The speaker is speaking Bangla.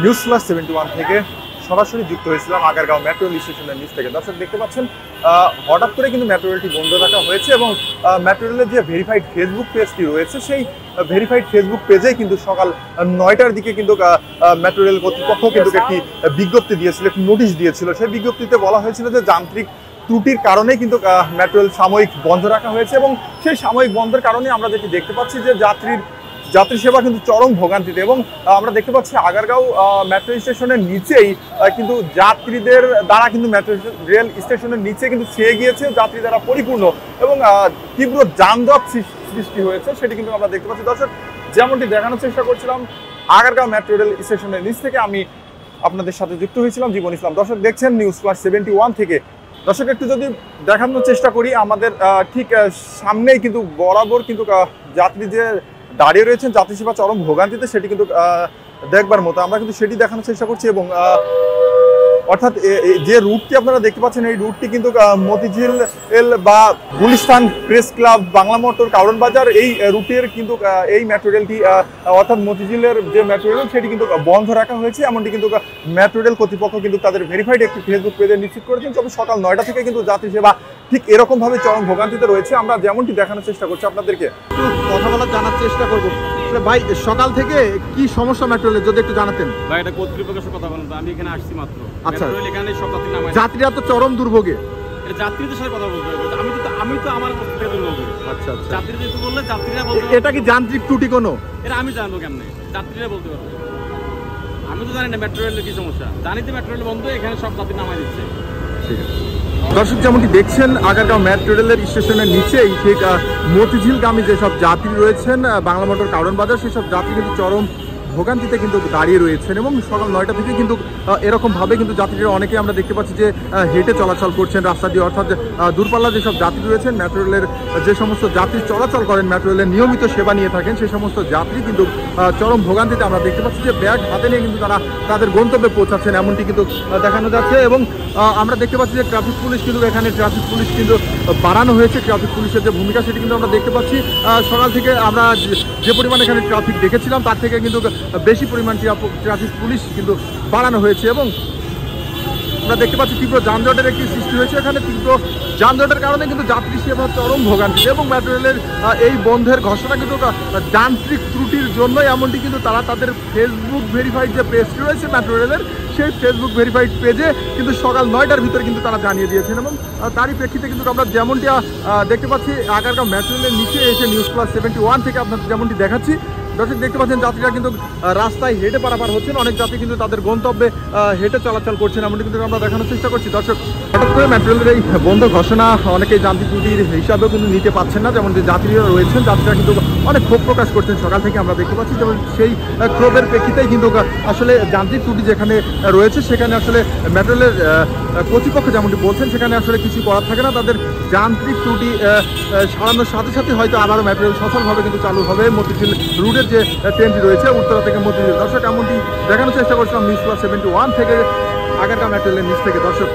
নিউজ প্লাস 71 থেকে সরাসরি যুক্ত হয়েছিলাম আগারগাঁও মেট্রো রেল স্টেশনের নিচ থেকে। দর্শক দেখতে পাচ্ছেন হঠাৎ করে কিন্তু মেট্রো রেলটি বন্ধ রাখা হয়েছে এবং মেট্রো রেলের যে ভেরিফাইড ফেসবুক পেজটি রয়েছে সেই ভেরিফাইড ফেসবুক পেজেই কিন্তু সকাল 9টার দিকে কিন্তু মেট্রো রেল কর্তৃপক্ষ কিন্তু একটি বিজ্ঞপ্তি দিয়েছিল, একটি নোটিশ দিয়েছিল। সেই বিজ্ঞপ্তিতে বলা হয়েছিল যে যান্ত্রিক ত্রুটির কারণে কিন্তু মেট্রো রেল সাময়িক বন্ধ রাখা হয়েছে এবং সেই সাময়িক বন্ধের কারণে আমরা যেটি দেখতে পাচ্ছি যে যাত্রী সেবা কিন্তু চরম ভোগান্তিতে। এবং আমরা দেখতে পাচ্ছি আগারগাঁও মেট্রো স্টেশনের নিচেই কিন্তু যাত্রীদের দ্বারা কিন্তু মেট্রো রেল স্টেশনের নিচে কিন্তু ছেয়ে গিয়েছে, যাত্রী দ্বারা পরিপূর্ণ এবং তীব্র যানজট সৃষ্টি হয়েছে সেটি কিন্তু আমরা দেখতে পাচ্ছি। দর্শক যেমনটি দেখানোর চেষ্টা করছিলাম আগারগাঁও মেট্রো রেল স্টেশনের নিচ থেকে আমি আপনাদের সাথে যুক্ত হয়েছিলাম জীবন ইসলাম। দর্শক দেখছেন নিউজ প্লাস 71 থেকে। দর্শক একটু যদি দেখানোর চেষ্টা করি, আমাদের ঠিক সামনেই কিন্তু বরাবর কিন্তু যাত্রী যে দাঁড়িয়ে রয়েছেন যাত্রী সেবা চরম ভোগান্তিতে সেটি কিন্তু দেখবার মতো, আমরা কিন্তু সেটি দেখানোর চেষ্টা করছি। এবং অর্থাৎ যে রুটটি আপনারা দেখতে পাচ্ছেন এই রুটটি কিন্তু মতিঝিল বা Gulistan press club, Bangla motor, কারণ বাজার এই রুটের কিন্তু এই মেট্রো রেলটি অর্থাৎ মতিঝিলের যে মেট্রো রেল সেটি কিন্তু বন্ধ রাখা হয়েছে। এমনটি কিন্তু মেট্রো রেল কর্তৃপক্ষ কিন্তু তাদের ভেরিফাইড একটি ফেসবুক পেজে নিশ্চিত করেছেন। তবে সকাল 9টা থেকে কিন্তু যাত্রী সেবা ঠিক এরকমভাবে চরম ভোগান্তিতে রয়েছে। আমরা যেমনটি দেখানোর চেষ্টা করছি আপনাদেরকে, কথা বলার জানার চেষ্টা করবো। ভাই সকাল থেকে কি সমস্যা মেট্রো রেলের যদি একটু জানাতেন। ভাই এটা কর্তৃপক্ষের কথা বলেন তো, আমি এখানে আসছি মাত্র। আচ্ছা, এখানে সব যাত্রী নামায়, যাত্রীরা তো চরম দুর্ভোগে। এটা যাত্রীদের সাথে কথা বলতে হবে, আমি তো আমার অবস্থা থেকে দুর্ভোগে। আচ্ছা আচ্ছা, যাত্রীদের একটু বললে যাত্রীরা বলতে এটা কি যান্ত্রিক ত্রুটি কোনো? এটা আমি জানবো কেমনে, যাত্রীরা বলতে পারবে। আমি তো জানি না মেট্রো রেলের কি সমস্যা, জানি তো মেট্রো রেল বন্ধ, এখানে সব যাত্রী নামায় দিচ্ছে। ঠিক আছে দর্শক, যেমনটি দেখছেন আগারগাঁও মেট্রো রেলের স্টেশনের নিচেই ঠিক মতিঝিলগামী যেসব যাত্রী রয়েছেন বাংলা মোটর, কারণ বাজার, সেসব যাত্রী কিন্তু চরম ভোগান্তিতে কিন্তু দাঁড়িয়ে রয়েছেন। এবং সকাল 9টা থেকে কিন্তু এরকমভাবে কিন্তু যাত্রীরা অনেকে আমরা দেখতে পাচ্ছি যে হেঁটে চলাচল করছেন রাস্তা দিয়ে। অর্থাৎ দূরপাল্লা যেসব যাত্রী রয়েছেন, মেট্রো রেলের যে সমস্ত যাত্রী চলাচল করেন, মেট্রো রেলের নিয়মিত সেবা নিয়ে থাকেন, সেই সমস্ত যাত্রী কিন্তু চরম ভোগান্তিতে আমরা দেখতে পাচ্ছি যে ব্যাগ হাতে নিয়ে কিন্তু তারা তাদের গন্তব্যে পৌঁছাচ্ছেন, এমনটি কিন্তু দেখানো যাচ্ছে। এবং আমরা দেখতে পাচ্ছি যে ট্রাফিক পুলিশ কিন্তু এখানে ট্রাফিক পুলিশ কিন্তু বাড়ানো হয়েছে। ট্রাফিক পুলিশের যে ভূমিকা সেটি কিন্তু আমরা দেখতে পাচ্ছি। সকাল থেকে আমরা যে পরিমাণ এখানে ট্রাফিক দেখেছিলাম তার থেকে কিন্তু বেশি পরিমাণ ট্রাফিক পুলিশ কিন্তু বাড়ানো হয়েছে। এবং আমরা দেখতে পাচ্ছি তীব্র যানজটের একটি সৃষ্টি হয়েছে এখানে। তীব্র যানজটের কারণে কিন্তু যাত্রী সেবা চরম ভোগান্তি এবং মেট্রো রেলের এই বন্ধের ঘোষণা কিন্তু যান্ত্রিক ত্রুটির জন্য, এমনটি কিন্তু তারা তাদের ফেসবুক ভেরিফাইড যে পেজটি রয়েছে মেট্রো রেলের সেই ফেসবুক ভেরিফাইড পেজে কিন্তু সকাল 9টার ভিতরে কিন্তু তারা জানিয়ে দিয়েছেন। এবং তারই প্রেক্ষিতে কিন্তু আমরা যেমনটি দেখতে পাচ্ছি আগারগাঁও মেট্রো রেলের নিচে এসে নিউজ প্লাস 71 থেকে আপনাদের যেমনটি দেখাচ্ছি। দর্শক দেখতে পাচ্ছেন যাত্রীরা কিন্তু রাস্তায় হেঁটে পারাপার হচ্ছেন, অনেক যাত্রী কিন্তু তাদের গন্তব্যে হেঁটে চলাচল করছেন, এমনটি কিন্তু আমরা দেখানোর চেষ্টা করছি। দর্শক হঠাৎ করে মেট্রো রেলের এই বন্ধ ঘোষণা অনেকেই যান্ত্রিক ত্রুটির হিসাবেও কিন্তু নিতে পারছেন না। যেমন যে যাত্রীরা রয়েছেন, যাত্রীরা কিন্তু অনেক ক্ষোভ প্রকাশ করছেন সকাল থেকে আমরা দেখতে পাচ্ছি। যেমন সেই ক্ষোভের প্রেক্ষিতেই কিন্তু আসলে যান্ত্রিক ত্রুটি যেখানে রয়েছে সেখানে আসলে মেট্রো রেলের কর্তৃপক্ষ যেমনটি বলছেন সেখানে আসলে কিছু করার থাকে না। তাদের যান্ত্রিক ত্রুটি সারানোর সাথে সাথে হয়তো আবারও মেট্রো রেল সফলভাবে কিন্তু চালু হবে মতিঝিল রুটের যে ট্রেনটি রয়েছে উত্তরা থেকে মতিঝিল। দর্শক এমনটি দেখানোর চেষ্টা করছিলাম নিউজ প্লাস 71 থেকে আগারগাঁও মেট্রো রেলের নিচ থেকে। দর্শক